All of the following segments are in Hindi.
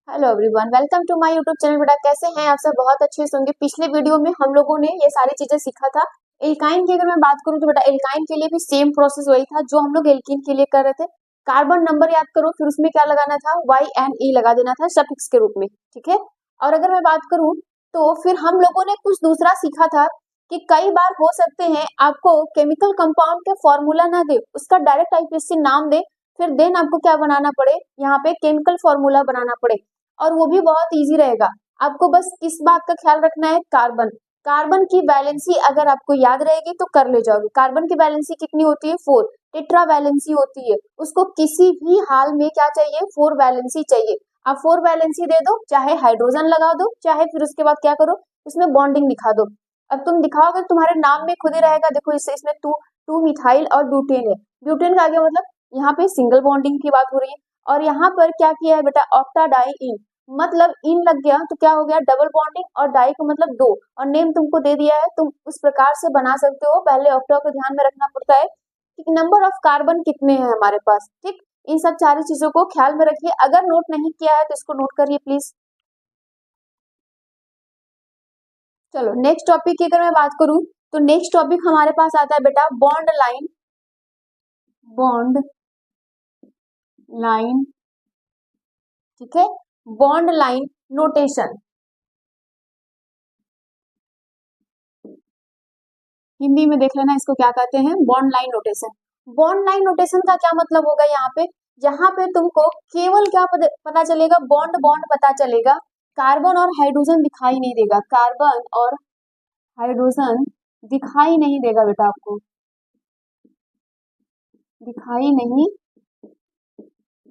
Hello everyone, welcome to my YouTube channel. बेटा कैसे हैं आप सब? बहुत अच्छे से होंगे। पिछले वीडियो में हम लोगों ने ये सारी चीजें सीखा था। एल्काइन की अगर मैं बात करूं तो बेटा एल्काइन के लिए भी सेम प्रोसेस वही था जो हम लोग एल्कीन के लिए कर रहे थे। कार्बन नंबर याद करो, फिर उसमें क्या लगाना था, YNE लगा देना था सफिक्स के रूप में, ठीक है। और अगर मैं बात करूं तो फिर हम लोगों ने कुछ दूसरा सीखा था कि कई बार हो सकते हैं आपको केमिकल कंपाउंड के फॉर्मूला ना दे, उसका डायरेक्ट आईपीएससी नाम दे, फिर देन आपको क्या बनाना पड़े, यहाँ पे केमिकल फॉर्मूला बनाना पड़े। और वो भी बहुत इजी रहेगा। आपको बस किस बात का ख्याल रखना है, कार्बन कार्बन की वैलेंसी अगर आपको याद रहेगी तो कर ले जाओगे। कार्बन की वैलेंसी कितनी होती है? 4। टेट्रा वैलेंसी होती है, उसको किसी भी हाल में क्या चाहिए, 4 वैलेंसी चाहिए। आप 4 वैलेंसी दे दो, चाहे हाइड्रोजन लगा दो, चाहे फिर उसके बाद क्या करो, उसमें बॉन्डिंग दिखा दो। अब तुम दिखाओगे तुम्हारे नाम में खुद ही रहेगा। देखो इसमें टू टू मिथाइल और ब्यूटेन है। ब्यूटेन का आगे मतलब यहाँ पे सिंगल बॉन्डिंग की बात हो रही है। और यहाँ पर क्या किया है बेटा, ऑक्टाडाई इन, मतलब इन लग गया तो क्या हो गया, डबल बॉन्डिंग, और डाई का मतलब दो, और नेम तुमको दे दिया है, तुम उस प्रकार से बना सकते हो। पहले ऑक्टा को ध्यान में रखना पड़ता है कि नंबर ऑफ कार्बन कितने हैं हमारे पास, ठीक। इन सब सारी चीजों को ख्याल में रखिए। अगर नोट नहीं किया है तो इसको नोट करिए प्लीज। चलो नेक्स्ट टॉपिक की अगर मैं बात करूं तो नेक्स्ट टॉपिक हमारे पास आता है बेटा बॉन्ड लाइन। बॉन्ड लाइन, ठीक है। बॉन्ड लाइन नोटेशन, हिंदी में देख लेना इसको क्या कहते हैं, bond line notation. Bond line notation का क्या मतलब होगा यहाँ पे, जहां पे तुमको केवल क्या पता चलेगा, बॉन्ड बॉन्ड पता चलेगा, कार्बन और हाइड्रोजन दिखाई नहीं देगा। कार्बन और हाइड्रोजन दिखाई नहीं देगा बेटा, आपको दिखाई नहीं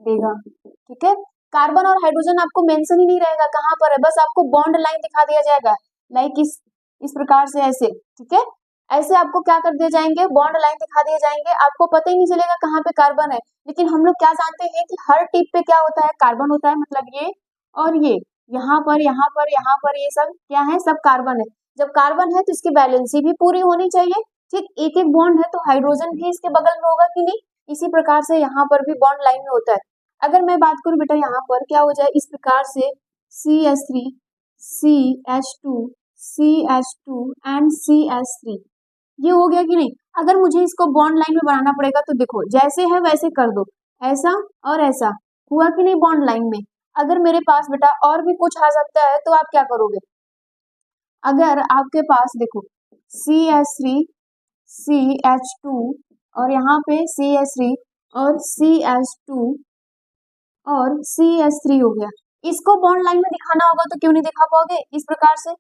देगा, ठीक है। कार्बन और हाइड्रोजन आपको मेंशन ही नहीं रहेगा कहाँ पर है, बस आपको बॉन्ड लाइन दिखा दिया जाएगा, लाइक इस प्रकार से ऐसे, ठीक है। ऐसे आपको क्या कर दिए जाएंगे, बॉन्ड लाइन दिखा दिए जाएंगे, आपको पता ही नहीं चलेगा कहाँ पे कार्बन है। लेकिन हम लोग क्या जानते हैं कि हर टिप पे क्या होता है, कार्बन होता है, मतलब ये और ये, यहाँ पर यहाँ पर यहाँ पर ये सब क्या है, सब कार्बन है। जब कार्बन है तो इसकी बैलेंसी भी पूरी होनी चाहिए, ठीक। एक एक बॉन्ड है तो हाइड्रोजन भी इसके बगल में होगा कि नहीं, इसी प्रकार से यहाँ पर भी बॉन्ड लाइन में होता है। अगर मैं बात करूं बेटा यहाँ पर क्या हो जाए, इस प्रकार से CH3 CH2 CH2 and CH3, ये हो गया कि नहीं। अगर मुझे इसको बॉन्ड लाइन में बनाना पड़ेगा तो देखो जैसे है वैसे कर दो, ऐसा और ऐसा, हुआ कि नहीं बॉन्ड लाइन में। अगर मेरे पास बेटा और भी कुछ आ सकता है तो आप क्या करोगे, अगर आपके पास देखो CH3 CH2 और यहाँ पे CH3 और CH2 और CH3 हो गया, इसको बॉन्ड लाइन में दिखाना होगा तो क्यों नहीं दिखा पाओगे, इस प्रकार से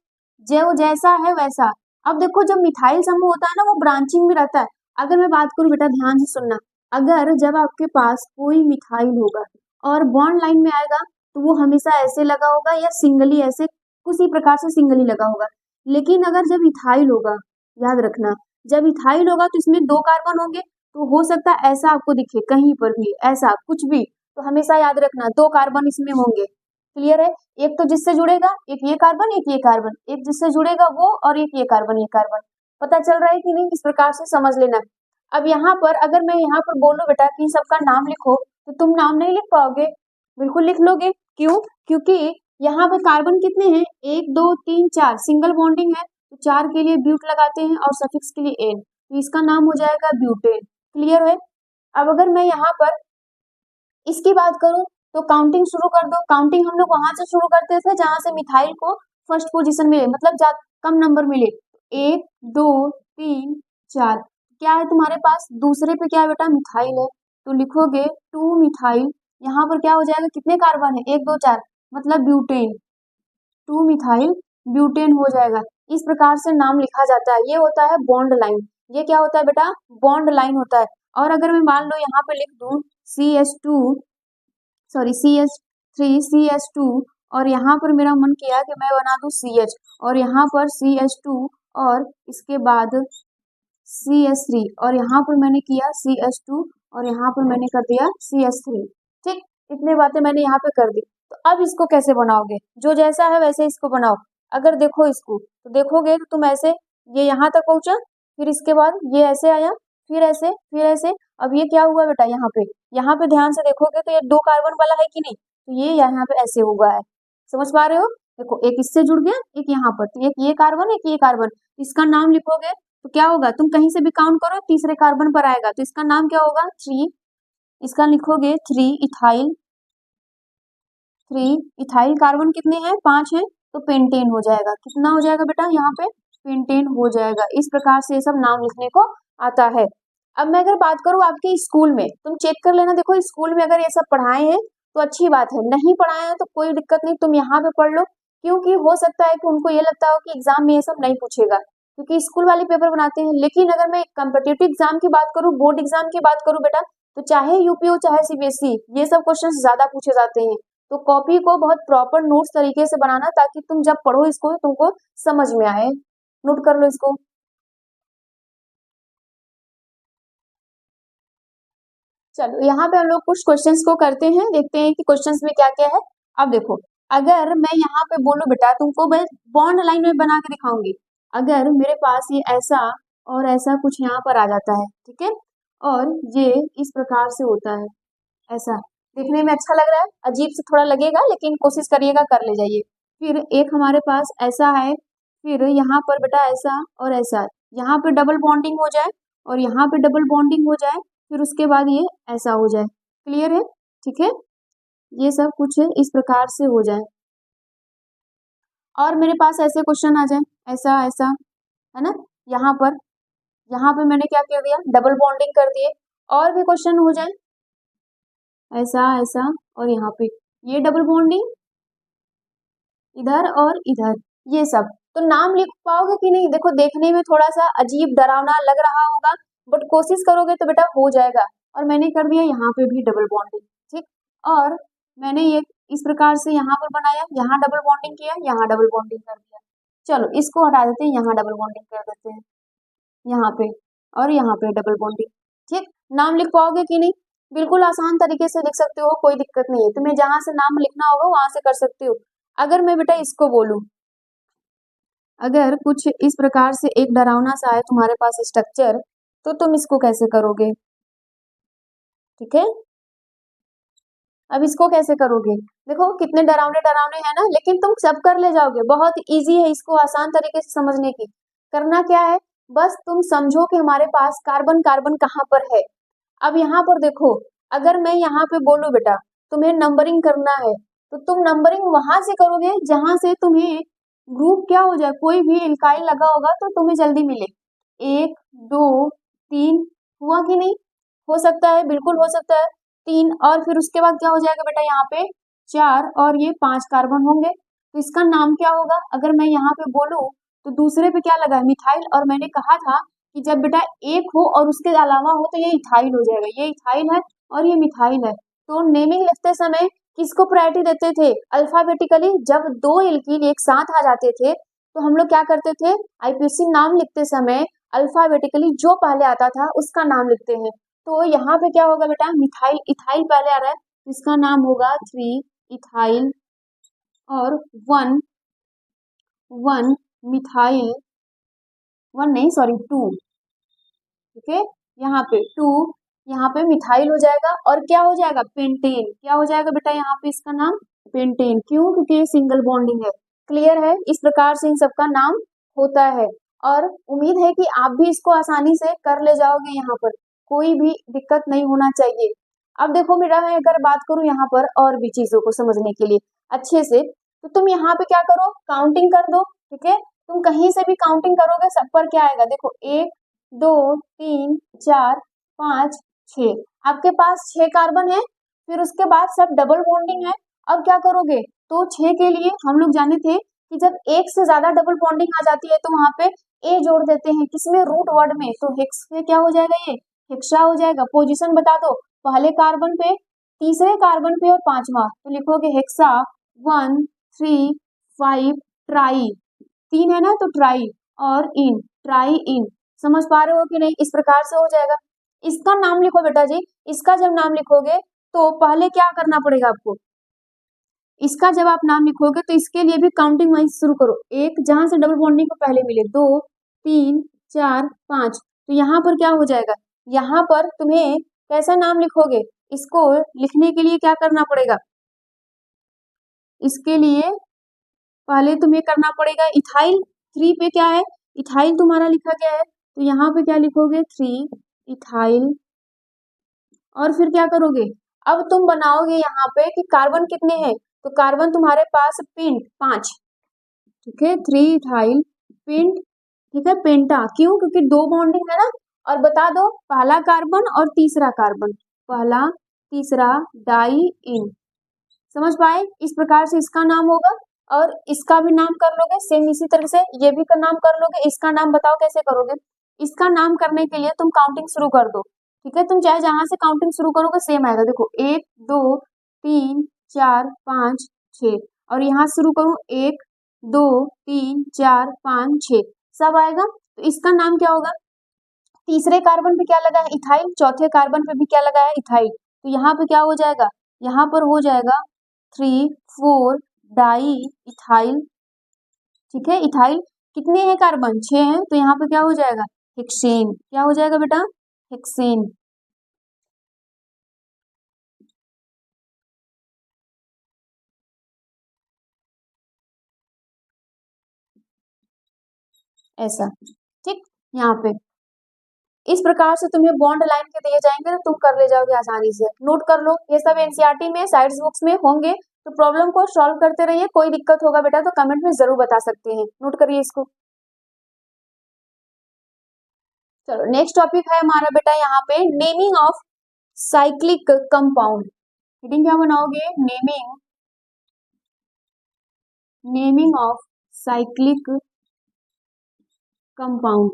जो जैसा है वैसा। अब देखो जब मिथाइल समूह होता है ना, वो ब्रांचिंग में रहता है। अगर मैं बात करूं बेटा, ध्यान से सुनना, अगर जब आपके पास कोई मिथाइल होगा और बॉन्ड लाइन में आएगा तो वो हमेशा ऐसे लगा होगा या सिंगली ऐसे, उसी प्रकार से सिंगली लगा होगा। लेकिन अगर जब इथाइल होगा, याद रखना, जब इथाइल होगा तो इसमें 2 कार्बन होंगे, तो हो सकता है ऐसा आपको दिखे कहीं पर भी, ऐसा कुछ भी, तो हमेशा याद रखना 2 कार्बन इसमें होंगे। क्लियर है, एक तो जिससे जुड़ेगा, एक ये कार्बन एक ये कार्बन, एक जिससे जुड़ेगा वो, और एक ये कार्बन ये कार्बन। पता चल रहा है कि नहीं, इस प्रकार से समझ लेना। अब यहाँ पर अगर मैं यहाँ पर बोलूं बेटा कि सबका नाम लिखो, तो तुम नाम नहीं लिख पाओगे, बिल्कुल लिख लोगे। क्यों? क्योंकि यहाँ पे कार्बन कितने हैं, 1 2 3 4, सिंगल बॉन्डिंग है तो 4 के लिए ब्यूट लगाते हैं और सफिक्स के लिए एन, तो इसका नाम हो जाएगा ब्यूटेन। क्लियर है। अब अगर मैं यहाँ पर इसकी बात करूं तो काउंटिंग शुरू कर दो। काउंटिंग हम लोग वहां से शुरू करते थे जहां से मिथाइल को फर्स्ट पोजीशन मिले, मतलब कम नंबर मिले, 1 2 3 4। क्या है तुम्हारे पास, दूसरे पे क्या है बेटा, मिथाइल है, तो लिखोगे 2 मिथाइल। यहाँ पर क्या हो जाएगा, कितने कार्बन है, 1 2 4, मतलब ब्यूटेन, 2 मिथाइल ब्यूटेन हो जाएगा। इस प्रकार से नाम लिखा जाता है, ये होता है बॉन्ड लाइन। ये क्या होता है बेटा, बॉन्ड लाइन होता है। और अगर मैं मान लो यहाँ पे लिख दूं CH2 सॉरी CH3 CH2, और यहाँ पर मेरा मन किया कि मैं बना दूं CH, और यहाँ पर CH2 और इसके बाद CH3, और यहाँ पर मैंने किया CH2 और यहाँ पर मैंने कर दिया CH3, ठीक। इतने बातें मैंने यहाँ पे कर दी। तो अब इसको कैसे बनाओगे, जो जैसा है वैसे इसको बनाओ। अगर देखो इसको तो देखोगे तो तुम ऐसे, ये यहाँ तक पहुंचा, फिर इसके बाद ये ऐसे आया, फिर ऐसे, फिर ऐसे। अब ये क्या हुआ बेटा, यहाँ पे ध्यान से देखोगे तो ये 2 कार्बन वाला है कि नहीं, तो ये यहाँ पे ऐसे होगा है, समझ पा रहे हो। देखो एक इससे जुड़ गया, एक यहाँ पर, तो एक ये कार्बन, एक ये कार्बन, इसका नाम लिखोगे तो क्या होगा, तुम कहीं से भी काउंट करो तीसरे कार्बन पर आएगा, तो इसका नाम क्या होगा 3, इसका लिखोगे 3 इथाइल, 3 इथाइल कार्बन कितने हैं 5 हैं, तो पेंटेन हो जाएगा, कितना हो जाएगा बेटा यहाँ पे पेंटेन हो जाएगा। इस प्रकार से ये सब नाम लिखने को आता है। अब मैं अगर बात करूँ आपके स्कूल में, तुम चेक कर लेना, देखो स्कूल में अगर ये सब पढ़ाए हैं तो अच्छी बात है, नहीं पढ़ाए हैं तो कोई दिक्कत नहीं, तुम यहाँ पे पढ़ लो, क्योंकि हो सकता है कि उनको ये लगता हो कि एग्जाम में ये सब नहीं पूछेगा, क्योंकि स्कूल वाले पेपर बनाते हैं। लेकिन अगर मैं कम्पिटिटिव एग्जाम की बात करूँ, बोर्ड एग्जाम की बात करूँ बेटा, तो चाहे यूपी हो चाहे सीबीएसई, ये सब क्वेश्चन ज्यादा पूछे जाते हैं। तो कॉपी को बहुत प्रॉपर नोट्स तरीके से बनाना, ताकि तुम जब पढ़ो इसको तुमको समझ में आए। नोट कर लो इसको। चलो यहाँ पे हम लोग कुछ क्वेश्चंस को करते हैं, देखते हैं कि क्वेश्चंस में क्या क्या है। अब देखो, अगर मैं यहाँ पे बोलूं बेटा, तुमको मैं बॉन्ड लाइन में बना के दिखाऊंगी। अगर मेरे पास ये ऐसा और ऐसा कुछ यहाँ पर आ जाता है, ठीक है, और ये इस प्रकार से होता है, ऐसा देखने में अच्छा लग रहा है, अजीब से थोड़ा लगेगा, लेकिन कोशिश करिएगा, कर ले जाइए। फिर एक हमारे पास ऐसा है, फिर यहाँ पर बेटा ऐसा और ऐसा, यहाँ पे डबल बॉन्डिंग हो जाए और यहाँ पे डबल बॉन्डिंग हो जाए, फिर उसके बाद ये ऐसा हो जाए। क्लियर है, ठीक है, ये सब कुछ इस प्रकार से हो जाए। और मेरे पास ऐसे क्वेश्चन आ जाए, ऐसा ऐसा, है ना, यहाँ पे मैंने क्या कर दिया, डबल बॉन्डिंग कर दिए। और भी क्वेश्चन हो जाए ऐसा ऐसा, और यहाँ पे ये डबल बॉन्डिंग इधर और इधर, ये सब। तो नाम लिख पाओगे कि नहीं, देखो देखने में थोड़ा सा अजीब डरावना लग रहा होगा, बट कोशिश करोगे तो बेटा हो जाएगा। और मैंने कर दिया यहाँ पे भी डबल बॉन्डिंग, ठीक, और मैंने ये इस प्रकार से यहाँ पर बनाया, यहाँ डबल बॉन्डिंग किया, यहाँ डबल बॉन्डिंग कर दिया। चलो इसको हटा देते हैं, यहाँ डबल बॉन्डिंग कर देते हैं, यहाँ पे और यहाँ पे डबल बॉन्डिंग। ठीक, नाम लिख पाओगे कि नहीं, बिल्कुल आसान तरीके से लिख सकते हो, कोई दिक्कत नहीं है, तुम्हें जहां से नाम लिखना होगा वहां से कर सकते हो। अगर मैं बेटा इसको बोलूं, अगर कुछ इस प्रकार से एक डरावना सा है तुम्हारे पास स्ट्रक्चर, तो तुम इसको कैसे करोगे, ठीक है, अब इसको कैसे करोगे, देखो कितने डरावने डरावने हैं ना, लेकिन तुम सब कर ले जाओगे, बहुत इजी है, इसको आसान तरीके से समझने की। करना क्या है, बस तुम समझो कि हमारे पास कार्बन कार्बन कहाँ पर है। अब यहाँ पर देखो, अगर मैं यहाँ पे बोलूं बेटा तुम्हें नंबरिंग करना है, तो तुम नंबरिंग वहां से करोगे जहां से तुम्हें ग्रुप क्या हो जाए, कोई भी इल्काइल लगा होगा तो तुम्हें जल्दी मिले। 1 2 3 हुआ कि नहीं, हो सकता है, बिल्कुल हो सकता है, 3, और फिर उसके बाद क्या हो जाएगा बेटा, यहाँ पे 4 और ये 5 कार्बन होंगे, तो इसका नाम क्या होगा। अगर मैं यहाँ पे बोलूं तो दूसरे पे क्या लगा है, मिथाइल, और मैंने कहा था कि जब बेटा एक हो और उसके अलावा हो तो ये इथाइल हो जाएगा, ये इथाइल है और ये मिथाइल है। तो नेमिंग लिखते समय किसको प्रायोरिटी देते थे, अल्फाबेटिकली। जब दो एल्कीन एक साथ आ जाते थे तो हम लोग क्या करते थे, आईपीसी नाम लिखते समय अल्फाबेटिकली जो पहले आता था उसका नाम लिखते हैं। तो यहाँ पे क्या होगा बेटा, मिथाइल, इथाइल पहले आ रहा है, इसका नाम होगा 3 इथाइल और 1 मिथाइल, 1 नहीं सॉरी 2, ठीक है, यहाँ पे 2, यहाँ पे मिथाइल हो जाएगा, और क्या हो जाएगा, पेंटेन, क्या हो जाएगा बेटा यहाँ पे इसका नाम पेंटेन, क्यों, क्योंकि ये सिंगल बॉन्डिंग है। क्लियर है, इस प्रकार से इन सबका नाम होता है, और उम्मीद है कि आप भी इसको आसानी से कर ले जाओगे, यहाँ पर कोई भी दिक्कत नहीं होना चाहिए। अब देखो बेटा, मैं अगर बात करूं यहाँ पर और भी चीजों को समझने के लिए अच्छे से, तो तुम यहाँ पे क्या करो, काउंटिंग कर दो, ठीक है, तुम कहीं से भी काउंटिंग करोगे सब पर क्या आएगा, देखो 1 2 3 4 5 6, आपके पास 6 कार्बन है, फिर उसके बाद सब डबल बॉन्डिंग है। अब क्या करोगे, तो 6 के लिए हम लोग जाने थे कि जब एक से ज्यादा डबल बॉन्डिंग आ जाती है तो वहां पे ए जोड़ देते हैं, किसमें, रूट वर्ड में, तो हेक्स में क्या हो जाएगा, ये हेक्सा हो जाएगा। पोजीशन बता दो, पहले कार्बन पे, तीसरे कार्बन पे और पांचवा, तो लिखोगे हेक्सा 1 3 5 ट्राई, 3 है ना तो ट्राई, और इन, ट्राई इन, समझ पा रहे हो कि नहीं, इस प्रकार से हो जाएगा। इसका नाम लिखो बेटा जी, इसका जब नाम लिखोगे तो पहले क्या करना पड़ेगा आपको, इसका जब आप नाम लिखोगे तो इसके लिए भी काउंटिंग वहीं से शुरू करो, एक जहां से डबल बॉन्डिंग को पहले मिले, 2 3 4 5, तो यहाँ पर क्या हो जाएगा, यहाँ पर तुम्हें कैसा नाम लिखोगे, इसको लिखने के लिए क्या करना पड़ेगा, इसके लिए पहले तुम्हें करना पड़ेगा इथाइल 3 पे क्या है, इथाइल तुम्हारा लिखा गया है, तो यहाँ पे क्या लिखोगे 3 इथाइल, और फिर क्या करोगे, अब तुम बनाओगे यहाँ पे कि कार्बन कितने हैं, तो कार्बन तुम्हारे पास पेंट 5, ठीक है, 3 इथाइल पेंट, ठीक है, पेंटा, क्यों, क्योंकि 2 बॉन्डिंग है ना, और बता दो पहला कार्बन और तीसरा कार्बन, पहला तीसरा डाई इन, समझ पाए, इस प्रकार से इसका नाम होगा, और इसका भी नाम कर लोगे सेम इसी तरह से, ये भी का नाम कर लोगे, इसका नाम बताओ कैसे करोगे, इसका नाम करने के लिए तुम काउंटिंग शुरू कर दो, ठीक है, तुम चाहे जहां से काउंटिंग शुरू करोगे सेम आएगा, देखो 1 2 3 4 5 6, और यहाँ शुरू करूँ 1 2 3 4 5 6, सब आएगा, तो इसका नाम क्या होगा, तीसरे कार्बन पे क्या लगा है इथाइल, चौथे कार्बन पे भी क्या लगा है इथाइल, तो यहाँ पे क्या हो जाएगा, यहाँ पर हो जाएगा 3 4 डाई इथाइल, ठीक है, इथाइल कितने हैं कार्बन 6 हैं, तो यहाँ पे क्या हो जाएगा हेक्सेन, क्या हो जाएगा बेटा हेक्सेन, ऐसा, ठीक, यहाँ पे इस प्रकार से तुम्हें बॉन्ड लाइन के दिए जाएंगे तो तुम कर ले जाओगे आसानी से, नोट कर लो, ये सब एनसीईआरटी में साइंस बुक्स में होंगे, तो प्रॉब्लम को सॉल्व करते रहिए, कोई दिक्कत होगा बेटा तो कमेंट में जरूर बता सकते हैं, नोट करिए इसको। चलो नेक्स्ट टॉपिक है हमारा बेटा यहाँ पे naming of cyclic compound, heading क्या बनाओगे, नेमिंग ऑफ साइक्लिक कंपाउंड,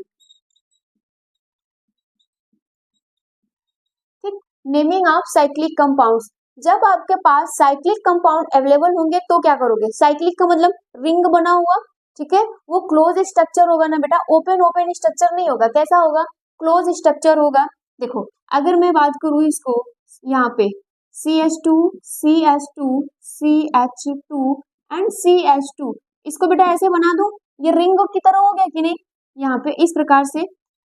ठीक, नेमिंग ऑफ साइक्लिक कंपाउंड्स, जब आपके पास साइक्लिक कंपाउंड अवेलेबल होंगे तो क्या करोगे, साइक्लिक का मतलब रिंग बना हुआ, ठीक है, वो क्लोज स्ट्रक्चर होगा ना बेटा, ओपन ओपन स्ट्रक्चर नहीं होगा, कैसा होगा क्लोज स्ट्रक्चर होगा, देखो अगर मैं बात करूं इसको यहाँ पे CH2 CH2 CH2 and CH2, इसको बेटा ऐसे बना दो, ये रिंग की तरह हो गया कि नहीं, यहाँ पे इस प्रकार से,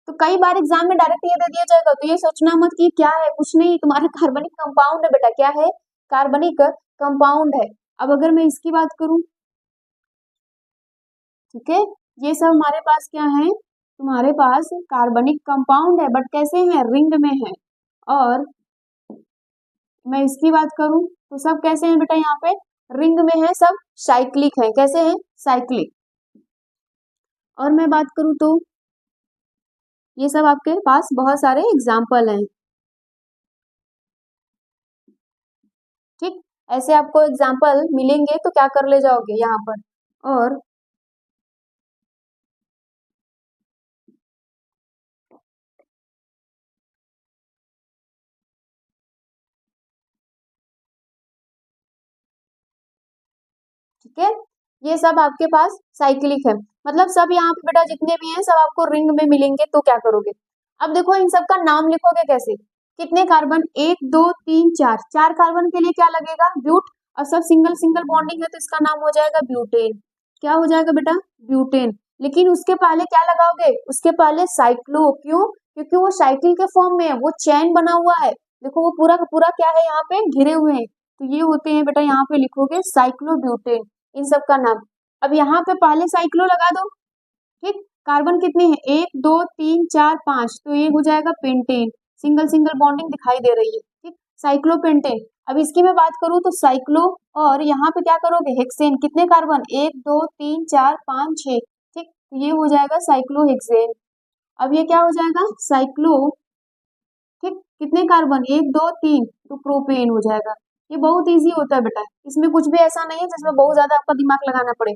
तो कई बार एग्जाम में डायरेक्ट ये दे दिया जाएगा, तो ये सोचना मत कि क्या है, कुछ नहीं, तुम्हारा कार्बनिक कंपाउंड है बेटा, क्या है कार्बनिक कंपाउंड है। अब अगर मैं इसकी बात करूं, ठीक है, ये सब हमारे पास क्या है, तुम्हारे पास कार्बनिक कंपाउंड है, बट कैसे है रिंग में है, और मैं इसकी बात करूं तो सब कैसे हैं बेटा, यहाँ पे रिंग में है, सब साइक्लिक है, कैसे हैं साइक्लिक, और मैं बात करूं तो ये सब आपके पास बहुत सारे एग्जाम्पल हैं, ठीक, ऐसे आपको एग्जाम्पल मिलेंगे तो क्या कर ले जाओगे यहाँ पर, और ठीक है, ये सब आपके पास साइक्लिक है, मतलब सब यहाँ पे बेटा जितने भी हैं सब आपको रिंग में मिलेंगे, तो क्या करोगे, अब देखो इन सब का नाम लिखोगे कैसे, कितने कार्बन 1 2 3 4, 4 कार्बन के लिए क्या लगेगा ब्यूट, और सब सिंगल सिंगल बॉन्डिंग है तो इसका नाम हो जाएगा ब्यूटेन, क्या हो जाएगा बेटा ब्यूटेन, लेकिन उसके पहले क्या लगाओगे, उसके पहले साइक्लो, क्यों, क्योंकि वो साइकिल के फॉर्म में है, वो चैन बना हुआ है, देखो वो पूरा का पूरा क्या है यहाँ पे घिरे हुए हैं, तो ये होते हैं बेटा, यहाँ पे लिखोगे साइक्लोब्यूटेन, इन सब का नाम, अब यहाँ पे पहले साइक्लो लगा दो, ठीक, कार्बन कितने हैं 1 2 3 4 5, तो ये हो जाएगा पेंटेन, सिंगल सिंगल बॉन्डिंग दिखाई दे रही है, ठीक, साइक्लोपेंटेन, अब इसकी मैं बात करूं तो साइक्लो, और यहाँ पे क्या करोगे हेक्सेन, कितने कार्बन 1 2 3 4 5 6, ठीक, तो ये हो जाएगा साइक्लोहेक्सेन, अब ये क्या हो जाएगा साइक्लो, ठीक, कितने कार्बन 1 2 3, तो प्रोपेन हो जाएगा, ये बहुत इजी होता है बेटा, इसमें कुछ भी ऐसा नहीं है जिसमें बहुत ज्यादा आपका दिमाग लगाना पड़े।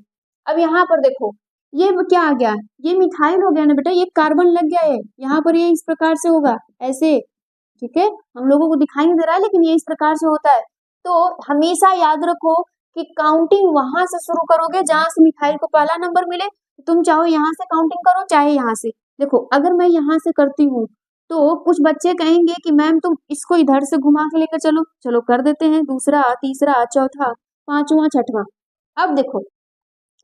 अब यहाँ पर देखो ये क्या आ गया, ये मिथाइल हो गया ना बेटा, ये कार्बन लग गया है यहाँ पर, ये इस प्रकार से होगा ऐसे, ठीक है, हम लोगों को दिखाई नहीं दे रहा है लेकिन ये इस प्रकार से होता है, तो हमेशा याद रखो कि काउंटिंग वहां से शुरू करोगे जहां से मिथाइल को पहला नंबर मिले, तुम चाहो यहाँ से काउंटिंग करो चाहे यहाँ से, देखो अगर मैं यहाँ से करती हूँ तो कुछ बच्चे कहेंगे कि मैम तुम इसको इधर से घुमा के लेकर चलो, चलो कर देते हैं, दूसरा तीसरा चौथा पांचवा छठवां, अब देखो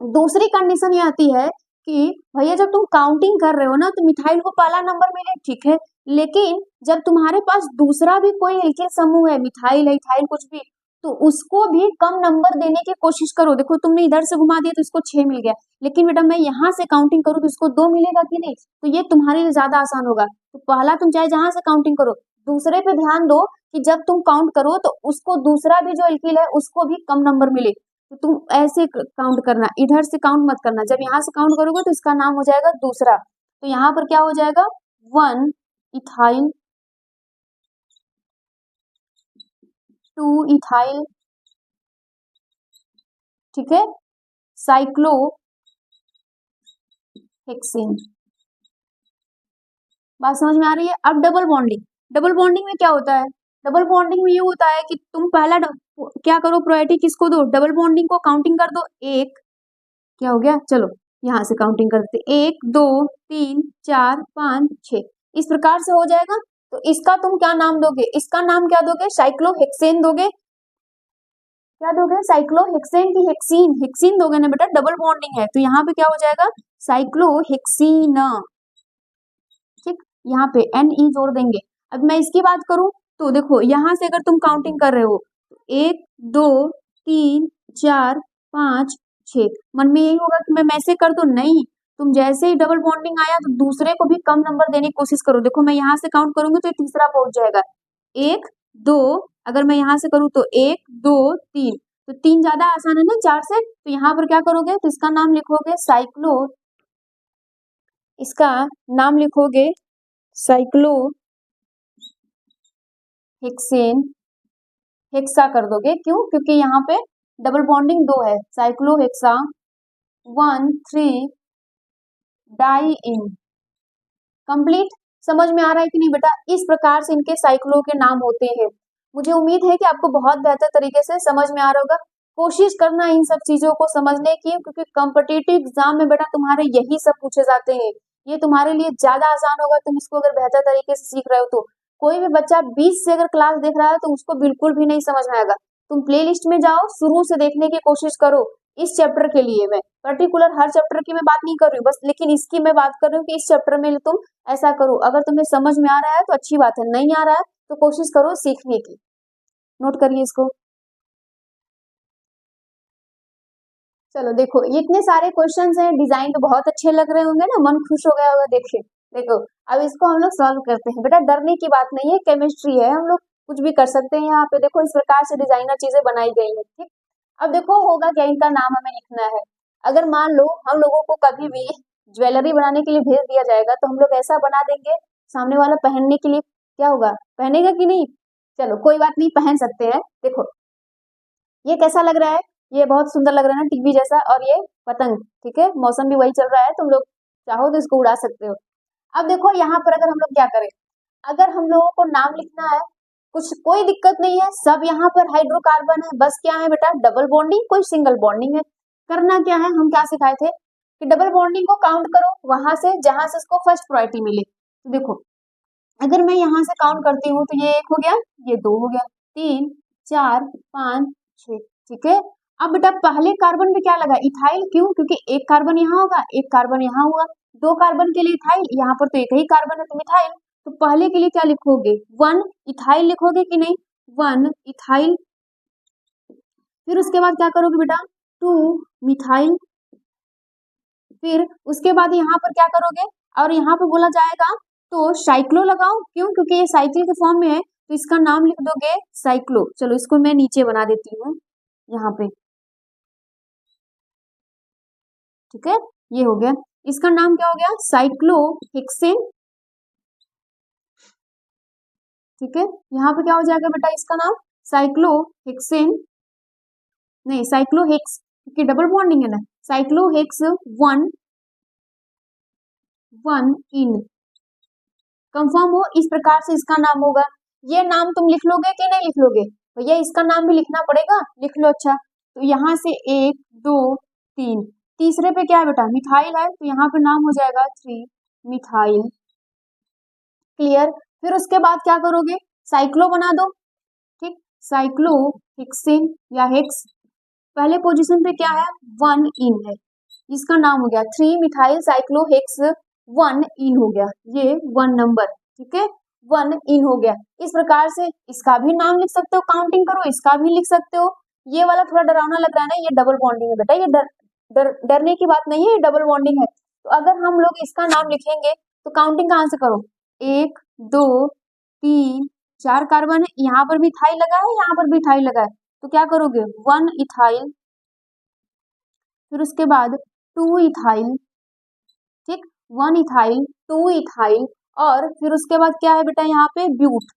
दूसरी कंडीशन ये आती है कि भैया जब तुम काउंटिंग कर रहे हो ना तो मिथाइल को पहला नंबर मिले, ठीक है, लेकिन जब तुम्हारे पास दूसरा भी कोई एल्किल समूह है, मिथाइल है इथाइल कुछ भी, तो उसको भी कम नंबर देने की कोशिश करो। देखो तुमने इधर से घुमा दिया तो इसको 6 मिल गया, लेकिन बेटा मैं यहाँ से काउंटिंग करूँ तो इसको 2 मिलेगा कि नहीं? तो ये तुम्हारे लिए ज्यादा आसान होगा। तो पहला तुम चाहे जहां से काउंटिंग करो, दूसरे पे ध्यान दो कि जब तुम काउंट करो तो उसको दूसरा भी जो एल्किल है उसको भी कम नंबर मिले। तो तुम ऐसे काउंट करना, इधर से काउंट मत करना। जब यहाँ से काउंट करोगे तो इसका नाम हो जाएगा दूसरा। तो यहाँ पर क्या हो जाएगा? 1 इथाइल, 2 इथाइल, ठीक है, साइक्लोहेक्सेन। बात समझ में आ रही है? अब डबल बॉन्डिंग, डबल बॉन्डिंग में क्या होता है? डबल बॉन्डिंग में ये होता है कि तुम पहला क्या करो, प्रायोरिटी किसको दो? डबल बॉन्डिंग को काउंटिंग कर दो। एक, क्या हो गया, चलो यहाँ से काउंटिंग करते, 1 2 3 4 5 6, इस प्रकार से हो जाएगा। तो इसका तुम क्या नाम दोगे? इसका नाम क्या दोगे? साइक्लोहेक्सेन दोगे। क्या दोगे? साइक्लोहेक्सेन की हेक्सीन, हेक्सीन दोगे ना बेटा, डबल बॉन्डिंग है। तो यहाँ पे क्या हो जाएगा? साइक्लोहेक्सीन, ठीक, यहाँ पे NE जोड़ देंगे। अब मैं इसकी बात करूं तो देखो यहाँ से अगर तुम काउंटिंग कर रहे हो, 1 2 3 4 5 6, मन में यही होगा कि मैं ऐसे कर दूं, नहीं, तुम जैसे ही डबल बॉन्डिंग आया तो दूसरे को भी कम नंबर देने की कोशिश करो। देखो मैं यहाँ से काउंट करूंगी तो ये तीसरा पहुंच जाएगा, 1 2, अगर मैं यहाँ से करूँ तो 1 2 3, तो 3 ज्यादा आसान है ना 4 से। तो यहाँ पर क्या करोगे? तो इसका नाम लिखोगे साइक्लो, इसका नाम लिखोगे साइक्लोहेक्सेन, हेक्सा कर दोगे। क्यों? क्योंकि यहाँ पे डबल बॉन्डिंग 2 है, साइक्लोहेक्सा 1 3 डाई इन, कंप्लीट। समझ में आ रहा है कि नहीं बेटा? इस प्रकार से इनके साइक्लो के नाम होते हैं। मुझे उम्मीद है कि आपको बहुत बेहतर तरीके से समझ में आ रहा होगा। कोशिश करना इन सब चीजों को समझने की, क्योंकि कॉम्पिटिटिव एग्जाम में बेटा तुम्हारे यही सब पूछे जाते हैं। ये तुम्हारे लिए ज्यादा आसान होगा तुम इसको अगर बेहतर तरीके से सीख रहे हो तो। कोई भी बच्चा 20 से अगर क्लास देख रहा है तो उसको बिल्कुल भी नहीं समझ में आएगा। तुम प्ले लिस्ट में जाओ, शुरू से देखने की कोशिश करो। इस चैप्टर के लिए मैं पर्टिकुलर हर चैप्टर की मैं बात नहीं कर रही हूँ बस, लेकिन इसकी मैं बात कर रही हूँ कि इस चैप्टर में तुम ऐसा करो। अगर तुम्हें समझ में आ रहा है तो अच्छी बात है, नहीं आ रहा है तो कोशिश करो सीखने की। नोट करिए इसको। चलो देखो, ये इतने सारे क्वेश्चंस हैं, डिजाइन तो बहुत अच्छे लग रहे होंगे ना, मन खुश हो गया होगा देखिए। देखो अब इसको हम लोग सॉल्व करते हैं। बेटा डरने की बात नहीं है, केमिस्ट्री है, हम लोग कुछ भी कर सकते हैं। यहाँ पे देखो इस प्रकार से डिजाइनर चीजें बनाई गई है, ठीक। अब देखो होगा क्या, इनका नाम हमें लिखना है। अगर मान लो हम लोगों को कभी भी ज्वेलरी बनाने के लिए भेज दिया जाएगा तो हम लोग ऐसा बना देंगे, सामने वाला पहनने के लिए क्या होगा, पहनेगा कि नहीं? चलो कोई बात नहीं, पहन सकते हैं। देखो ये कैसा लग रहा है? ये बहुत सुंदर लग रहा है ना, टीवी जैसा। और ये पतंग, ठीक है, मौसम भी वही चल रहा है, तुम लोग चाहो तो इसको उड़ा सकते हो। अब देखो यहाँ पर अगर हम लोग क्या करें, अगर हम लोगों को नाम लिखना है, कुछ कोई दिक्कत नहीं है, सब यहाँ पर हाइड्रोकार्बन है। बस क्या है बेटा, डबल बॉन्डिंग, कोई सिंगल बॉन्डिंग है। करना क्या है, हम क्या सिखाए थे कि डबल बॉन्डिंग को काउंट करो वहां से जहां से इसको फर्स्ट प्रायोरिटी मिले। तो देखो अगर मैं यहाँ से काउंट करती हूँ तो ये 1 हो गया, ये 2 हो गया, 3 4 5 6, ठीक है। अब बेटा पहले कार्बन पे क्या लगा, इथाइल। क्यों? क्योंकि एक कार्बन यहाँ होगा, एक कार्बन यहाँ होगा, 2 कार्बन के लिए इथाइल, यहाँ पर तो एक ही कार्बन है तो मिथाइल। तो पहले के लिए क्या लिखोगे, 1 इथाइल लिखोगे कि नहीं, 1 इथाइल। फिर उसके बाद क्या करोगे बेटा, 2 मिथाइल। फिर उसके बाद यहाँ पर क्या करोगे, और यहाँ पर बोला जाएगा तो साइक्लो लगाओ। क्यों? क्योंकि ये साइकिल के फॉर्म में है तो इसका नाम लिख दोगे साइक्लो। चलो इसको मैं नीचे बना देती हूँ यहाँ पे, ठीक है, ये हो गया। इसका नाम क्या हो गया, साइक्लोहेक्सेन, ठीक है। यहाँ पे क्या हो जाएगा बेटा, इसका नाम साइक्लोहेक्सेन, नहीं साइक्लोहेक्स, क्योंकि डबल बॉन्डिंग है ना, साइक्लोहेक्स 1 1 इन। कंफर्म हो, इस प्रकार से इसका नाम होगा। ये नाम तुम लिख लोगे कि नहीं लिख लोगे? भैया इसका नाम भी लिखना पड़ेगा, लिख लो। अच्छा तो यहाँ से 1 2 3, तीसरे पे क्या है बेटा, मिथाइल है, तो यहाँ पे नाम हो जाएगा 3 मिथाइल। क्लियर? फिर उसके बाद क्या करोगे, साइक्लो बना दो, ठीक, साइक्लोहेक्सेन या हेक्स। पहले पोजीशन पे क्या है, 1 इन है, इसका नाम हो गया 3 मिथाइल साइक्लोहेक्स 1 इन हो गया, ये 1 नंबर, ठीक है। 1 इन हो गया। इस प्रकार से इसका भी नाम लिख सकते हो, काउंटिंग करो, इसका भी लिख सकते हो। ये वाला थोड़ा डरावना लग रहा है ना, ये डबल बॉन्डिंग है बेटा, ये डरने की बात नहीं है, ये डबल बॉन्डिंग है। तो अगर हम लोग इसका नाम लिखेंगे तो काउंटिंग कहाँ से करो, 1 2 3 4 कार्बन है, यहाँ पर भी इथाइल लगा है, यहाँ पर भी इथाइल लगा है, तो क्या करोगे 1 इथाइल, फिर उसके बाद 2 इथाइल, ठीक, 1 इथाइल 2 इथाइल, और फिर उसके बाद क्या है बेटा यहाँ पे ब्यूट,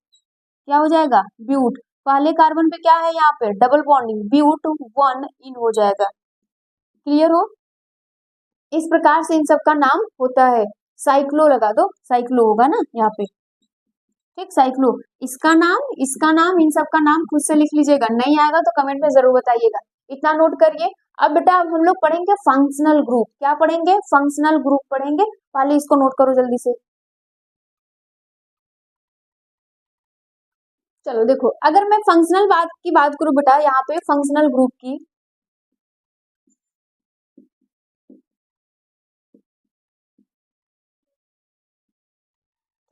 क्या हो जाएगा ब्यूट। पहले कार्बन पे क्या है यहाँ पे डबल बॉन्डिंग, ब्यूट 1 इन हो जाएगा। क्लियर हो, इस प्रकार से इन सब का नाम होता है। साइक्लो लगा दो, साइक्लो होगा ना यहाँ पे, ठीक, साइक्लो। इसका नाम इन सब का नाम खुद से लिख लीजिएगा, नहीं आएगा तो कमेंट में जरूर बताइएगा, इतना नोट करिए। अब बेटा अब हम लोग पढ़ेंगे फंक्शनल ग्रुप, क्या पढ़ेंगे फंक्शनल ग्रुप पढ़ेंगे, पहले इसको नोट करो जल्दी से। चलो देखो, अगर मैं फंक्शनल की बात करूं बेटा, यहाँ पे फंक्शनल ग्रुप की,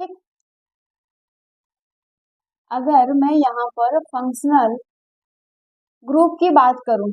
ठीक, अगर मैं यहाँ पर फंक्शनल ग्रुप की बात करूं,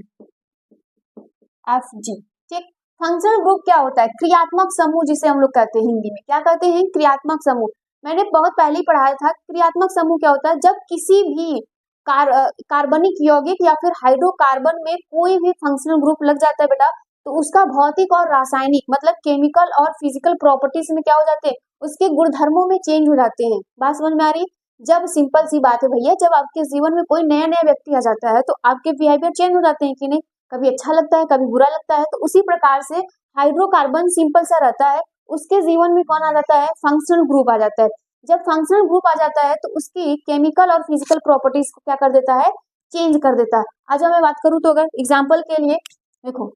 FG, ठीक। फंक्शनल ग्रुप क्या होता है, क्रियात्मक समूह जिसे हम लोग कहते हैं, हिंदी में क्या कहते हैं, क्रियात्मक समूह। मैंने बहुत पहले ही पढ़ाया था, क्रियात्मक समूह क्या होता है, जब किसी भी कार्बनिक यौगिक या फिर हाइड्रोकार्बन में कोई भी फंक्शनल ग्रुप लग जाता है बेटा, तो उसका भौतिक और रासायनिक मतलब केमिकल और फिजिकल प्रॉपर्टीज में क्या हो जाते हैं, उसके गुणधर्मों में चेंज हो जाते हैं। बात समझ में आ रही, जब सिंपल सी बात है भैया, जब आपके जीवन में कोई नया नया व्यक्ति आ जाता है तो आपके बिहेवियर चेंज हो जाते हैं कि नहीं, कभी अच्छा लगता है कभी बुरा लगता है। तो उसी प्रकार से हाइड्रोकार्बन सिंपल सा रहता है, उसके जीवन में कौन आ जाता है, फंक्शनल ग्रुप आ जाता है। जब फंक्शनल ग्रुप आ जाता है तो उसकी केमिकल और फिजिकल प्रॉपर्टीज को क्या कर देता है, चेंज कर देता है। आज मैं बात करूं तो अगर एग्जाम्पल के लिए देखो,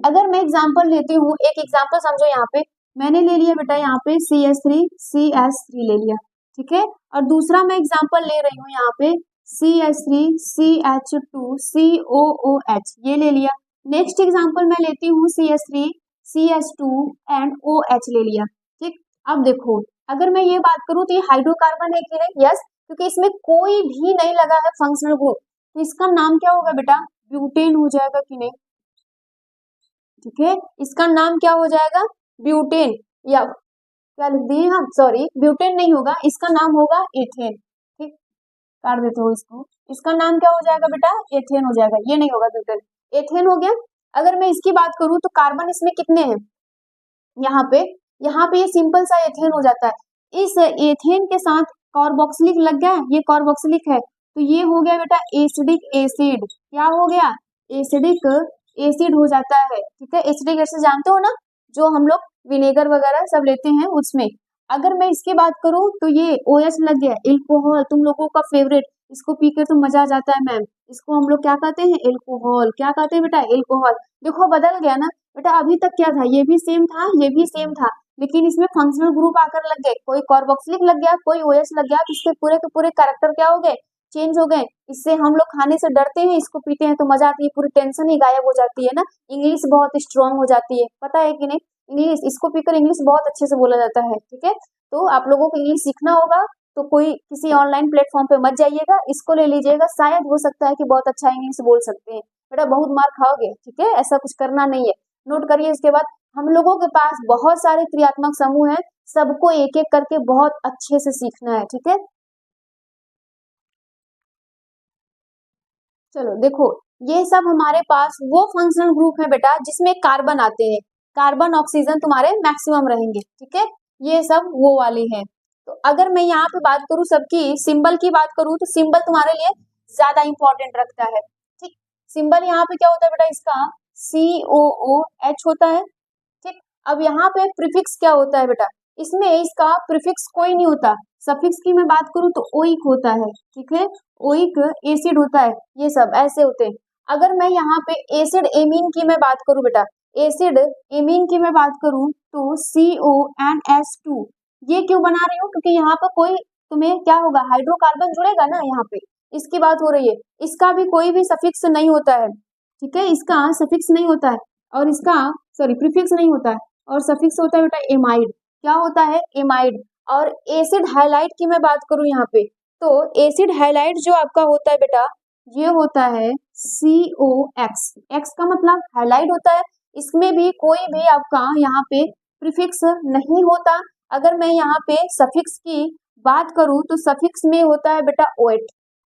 अगर मैं एग्जाम्पल लेती हूँ, एक एग्जाम्पल समझो, यहाँ पे मैंने ले लिया बेटा, यहाँ पे CH3 ले लिया, ठीक है, और दूसरा मैं एग्जाम्पल ले रही हूँ यहाँ पे CH3CH2COOH, ये ले लिया। नेक्स्ट एग्जाम्पल मैं लेती हूँ CH3CH2 एंड OH ले लिया, ठीक। अब देखो, अगर मैं ये बात करूँ तो ये हाइड्रोकार्बन है कि नहीं, यस, क्योंकि इसमें कोई भी नहीं लगा है फंक्शनल ग्रुप, तो इसका नाम क्या होगा बेटा, ब्यूटेन हो जाएगा कि नहीं, ठीक है, इसका नाम क्या हो जाएगा, ब्यूटेन, या क्या लिख दिए हम, सॉरी ब्यूटेन नहीं होगा, इसका नाम होगा एथेन, ठीक, काट देते हो इसको, इसका नाम क्या हो जाएगा बेटा, एथेन हो जाएगा, ये नहीं होगा ब्यूटेन, एथेन हो गया। अगर मैं इसकी बात करूं तो कार्बन इसमें कितने हैं, यहाँ पे ये सिंपल सा एथेन हो जाता है। इस एथेन के साथ कार्बोक्सिलिक लग गया, ये कार्बोक्सिलिक है, तो ये हो गया बेटा एसिडिक एसिड, क्या हो गया, एसिडिक एसिड हो जाता है, ठीक है। एसिडिक एसिड जानते हो ना, जो हम लोग विनेगर वगैरह सब लेते हैं उसमें। अगर मैं इसकी बात करूं तो ये OH लग गया, एल्कोहल, तुम लोगों का फेवरेट, इसको पी के तो मजा आ जाता है मैम, इसको हम लोग क्या कहते हैं, एल्कोहल, क्या कहते हैं बेटा, एल्कोहल। देखो बदल गया ना बेटा, अभी तक क्या था, ये भी सेम था, ये भी सेम था, लेकिन इसमें फंक्शनल ग्रुप आकर लग गए, कोई कार्बोक्सिलिक लग गया, कोई OH लग गया, तो इसके पूरे के पूरे कैरेक्टर क्या हो गए, चेंज हो गए। इससे हम लोग खाने से डरते हैं, इसको पीते हैं तो मजा आती है, पूरी टेंशन ही गायब हो जाती है ना, इंग्लिश बहुत स्ट्रांग हो जाती है, पता है कि नहीं, इंग्लिश, इसको पीकर इंग्लिश बहुत अच्छे से बोला जाता है, ठीक है। तो आप लोगों को इंग्लिश सीखना होगा तो कोई किसी ऑनलाइन प्लेटफॉर्म पे मत जाइएगा, इसको ले लीजिएगा, शायद हो सकता है कि बहुत अच्छा इंग्लिश बोल सकते हैं, बेटा बहुत मार खाओगे, ठीक है, ऐसा कुछ करना नहीं है, नोट करिए। इसके बाद हम लोगों के पास बहुत सारे क्रियात्मक समूह हैं, सबको एक एक करके बहुत अच्छे से सीखना है, ठीक है। चलो देखो, ये सब हमारे पास वो फंक्शनल ग्रुप है बेटा जिसमें कार्बन आते हैं, कार्बन ऑक्सीजन तुम्हारे मैक्सिमम रहेंगे, ठीक है, ये सब वो वाले हैं। तो अगर मैं यहाँ पे बात करूँ सबकी सिंबल की बात करूँ, तो सिंबल तुम्हारे लिए ज्यादा इंपॉर्टेंट रखता है, ठीक। सिंबल यहाँ पे क्या होता है बेटा, इसका COOH होता है, ठीक। अब यहाँ पे प्रीफिक्स क्या होता है बेटा, इसमें इसका प्रीफिक्स कोई नहीं होता, सफिक्स की मैं बात करूं तो ओइक होता है, ठीक है, ओइक एसिड होता है, ये सब ऐसे होते हैं। अगर मैं यहाँ पे एसिड एमीन की मैं बात करूं बेटा, एसिड एमीन की मैं बात करूं तो CONS2, ये क्यों बना रही हूँ, क्योंकि यहाँ पर कोई तुम्हें क्या होगा, हाइड्रोकार्बन जुड़ेगा ना, यहाँ पे इसकी बात हो रही है, इसका भी कोई भी सफिक्स नहीं होता है, ठीक है, इसका सफिक्स नहीं होता है, और इसका सॉरी प्रीफिक्स नहीं होता है, और सफिक्स होता है बेटा एमाइड, क्या होता है, एमाइड। और एसिड हाइलाइट की मैं बात करूं यहाँ पे, तो एसिड हाइलाइट जो आपका होता है बेटा, ये होता है COX। X का मतलब हाइलाइट होता है। इसमें भी कोई भी आपका यहाँ पे प्रीफिक्स नहीं होता। अगर मैं यहाँ पे सफिक्स की बात करूं तो सफिक्स में होता है बेटा OH।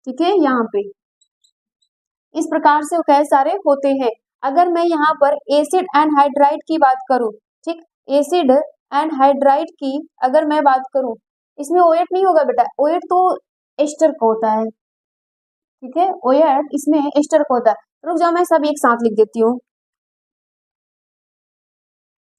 ठीक है, यहाँ पे इस प्रकार से कई सारे होते हैं। अगर मैं यहाँ पर एसिड एनहाइड्राइड की बात करूं, ठीक, एसिड एनहाइड्राइड की अगर मैं बात करूं, इसमें OH नहीं होगा बेटा, OH तो एस्टर का होता है। ठीक है, OH इसमें एस्टर का होता है। रुक जाओ, मैं सब एक साथ लिख देती हूँ।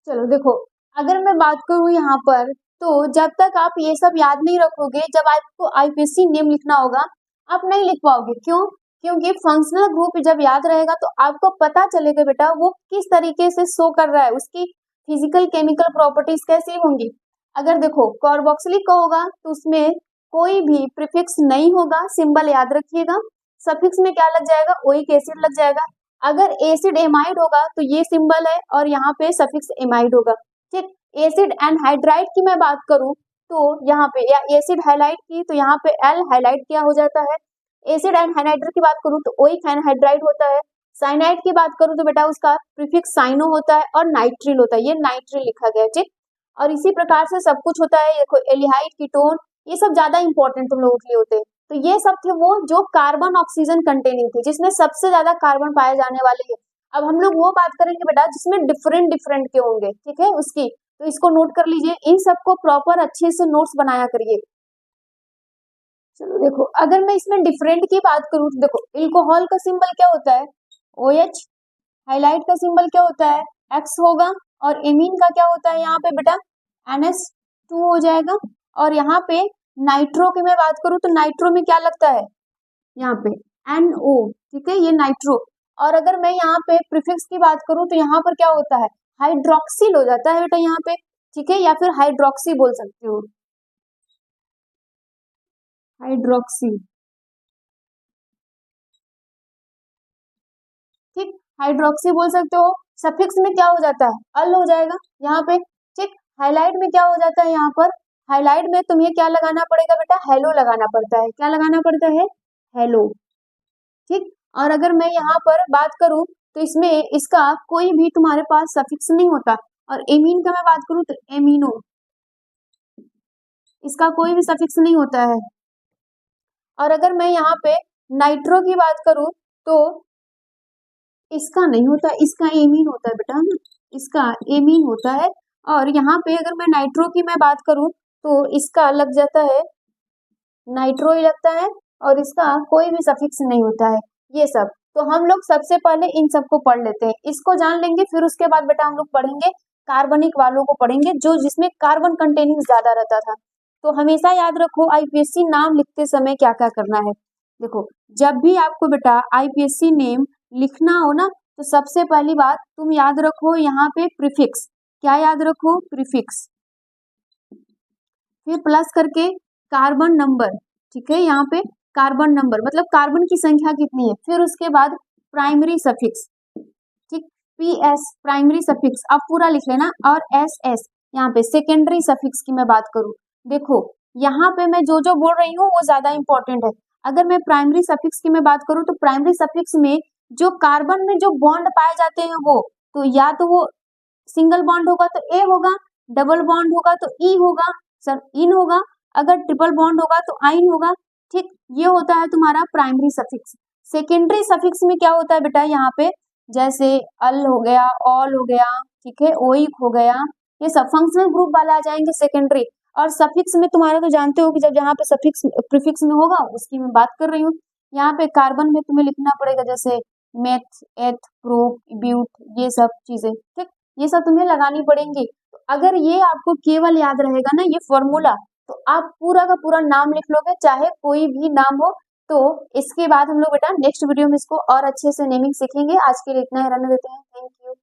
चलो देखो, अगर मैं बात करूं यहाँ पर, तो जब तक आप ये सब याद नहीं रखोगे, जब आपको IPSC नेम लिखना होगा, आप नहीं लिख पाओगे। क्यों? क्योंकि फंक्शनल ग्रुप जब याद रहेगा तो आपको पता चलेगा बेटा वो किस तरीके से शो कर रहा है, उसकी फिजिकल केमिकल प्रॉपर्टीज कैसी होंगी। अगर देखो कार्बोक्सिलिक का होगा तो उसमें कोई भी प्रीफिक्स नहीं होगा, सिंबल याद रखिएगा। सफिक्स में क्या लग जाएगा, ओइक एसिड लग जाएगा। अगर एसिड एमाइड होगा तो ये सिंबल है और यहाँ पे सफिक्स एमाइड होगा। ठीक, एसिड एनहाइड्राइड की मैं बात करूं तो यहाँ पे, या एसिड हाइलाइट की, तो यहाँ पे एल हाइलाइट क्या हो जाता है। एसिड एनहाइड्राइड की बात करूं तो ओइक एनहाइड्राइड होता है। साइनाइड की बात करूं तो बेटा उसका प्रीफिक्स साइनो होता है और नाइट्रिल होता है, ये नाइट्रिल लिखा गया है। ठीक, और इसी प्रकार से सब कुछ होता है। देखो एल्डिहाइड, कीटोन, ये सब ज्यादा इंपॉर्टेंट तुम लोगों के लिए होते हैं। तो ये सब थे वो जो कार्बन ऑक्सीजन कंटेनिंग थे, जिसमें सबसे ज्यादा कार्बन पाए जाने वाले हैं। अब हम लोग वो बात करेंगे बेटा जिसमें डिफरेंट डिफरेंट के होंगे। ठीक है, उसकी तो इसको नोट कर लीजिए, इन सबको प्रॉपर अच्छे से नोट्स बनाया करिए। चलो देखो, अगर मैं इसमें डिफरेंट की बात करूं तो देखो एल्कोहल का सिंबल क्या होता है, OH। हाइलाइट का सिंबल क्या होता है, X होगा। और एमीन का क्या होता है यहाँ पे बेटा, NH2 हो जाएगा। और यहाँ पे नाइट्रो की मैं बात करूं तो नाइट्रो में क्या लगता है, यहाँ पे NO। ठीक है, ये नाइट्रो। और अगर मैं यहाँ पे प्रीफिक्स की बात करूं तो यहाँ पर क्या होता है, हाइड्रोक्सिल हो जाता है बेटा यहाँ पे। ठीक है, या फिर हाइड्रोक्सी बोल सकते हो, हाइड्रोक्सी। ठीक, हाइड्रोक्सी बोल सकते हो। सफिक्स में क्या हो जाता है, अल हो जाएगा यहाँ पे। ठीक, हाइलाइट में क्या हो जाता है यहाँ पर, हाइलाइट में तुम्हें क्या लगाना पड़ेगा बेटा, हेलो लगाना पड़ता है। क्या लगाना पड़ता है, हेलो। ठीक, और अगर मैं यहाँ पर बात करूं तो इसमें इसका कोई भी तुम्हारे पास सफिक्स नहीं होता। और एमीन का मैं बात करूं तो एमीनो, इसका कोई भी सफिक्स नहीं होता है। और अगर मैं यहाँ पे नाइट्रो की बात करूं तो इसका नहीं होता, इसका एमीन होता है बेटा ना, इसका एमीन होता है। और यहाँ पे अगर मैं नाइट्रो की मैं बात करूं तो इसका लग जाता है, नाइट्रो ही लगता है और इसका कोई भी सफिक्स नहीं होता है। ये सब तो हम लोग सबसे पहले इन सबको पढ़ लेते हैं, इसको जान लेंगे, फिर उसके बाद बेटा हम लोग पढ़ेंगे कार्बनिक वालों को पढ़ेंगे, जो जिसमें कार्बन कंटेनिंग ज्यादा रहता था। तो हमेशा याद रखो IPSC नाम लिखते समय क्या क्या करना है। देखो, जब भी आपको बेटा IPSC नेम लिखना हो ना, तो सबसे पहली बात तुम याद रखो यहाँ पे प्रीफिक्स। क्या याद रखो, प्रीफिक्स। फिर प्लस करके कार्बन नंबर। ठीक है, यहाँ पे कार्बन नंबर मतलब कार्बन की संख्या कितनी है। फिर उसके बाद प्राइमरी सफिक्स। ठीक, PS प्राइमरी सफिक्स आप पूरा लिख लेना। और SS यहाँ पे सेकेंडरी सफिक्स की मैं बात करूं, देखो यहाँ पे मैं जो जो बोल रही हूँ वो ज्यादा इंपॉर्टेंट है। अगर मैं प्राइमरी सफिक्स की मैं बात करूं तो प्राइमरी सफिक्स में जो कार्बन में जो बॉन्ड पाए जाते हैं वो, तो या तो वो सिंगल बॉन्ड होगा तो A होगा, डबल बॉन्ड होगा तो E होगा, सर इन होगा, अगर ट्रिपल बॉन्ड होगा तो आइन होगा। ठीक, ये होता है तुम्हारा प्राइमरी सफिक्स। सेकेंडरी सफिक्स में क्या होता है बेटा, यहाँ पे जैसे अल हो गया, ऑल हो गया, ठीक है, ओइक हो गया, ये सब फंक्शनल ग्रुप वाला आ जाएंगे सेकेंडरी। और सफिक्स में तुम्हारा तो जानते हो कि जब जहाँ पे सफिक्स प्रीफिक्स में होगा उसकी मैं बात कर रही हूँ। यहाँ पे कार्बन में तुम्हें लिखना पड़ेगा जैसे मेथ, एथ, प्रोप, ब्यूट, ये सब चीजें। ठीक, ये सब तुम्हें लगानी पड़ेंगी। तो अगर ये आपको केवल याद रहेगा ना ये फॉर्मूला, तो आप पूरा का पूरा नाम लिख लोगे, चाहे कोई भी नाम हो। तो इसके बाद हम लोग बेटा नेक्स्ट वीडियो में इसको और अच्छे से नेमिंग सीखेंगे। आज के लिए इतना ही रहने देते हैं। Thank you.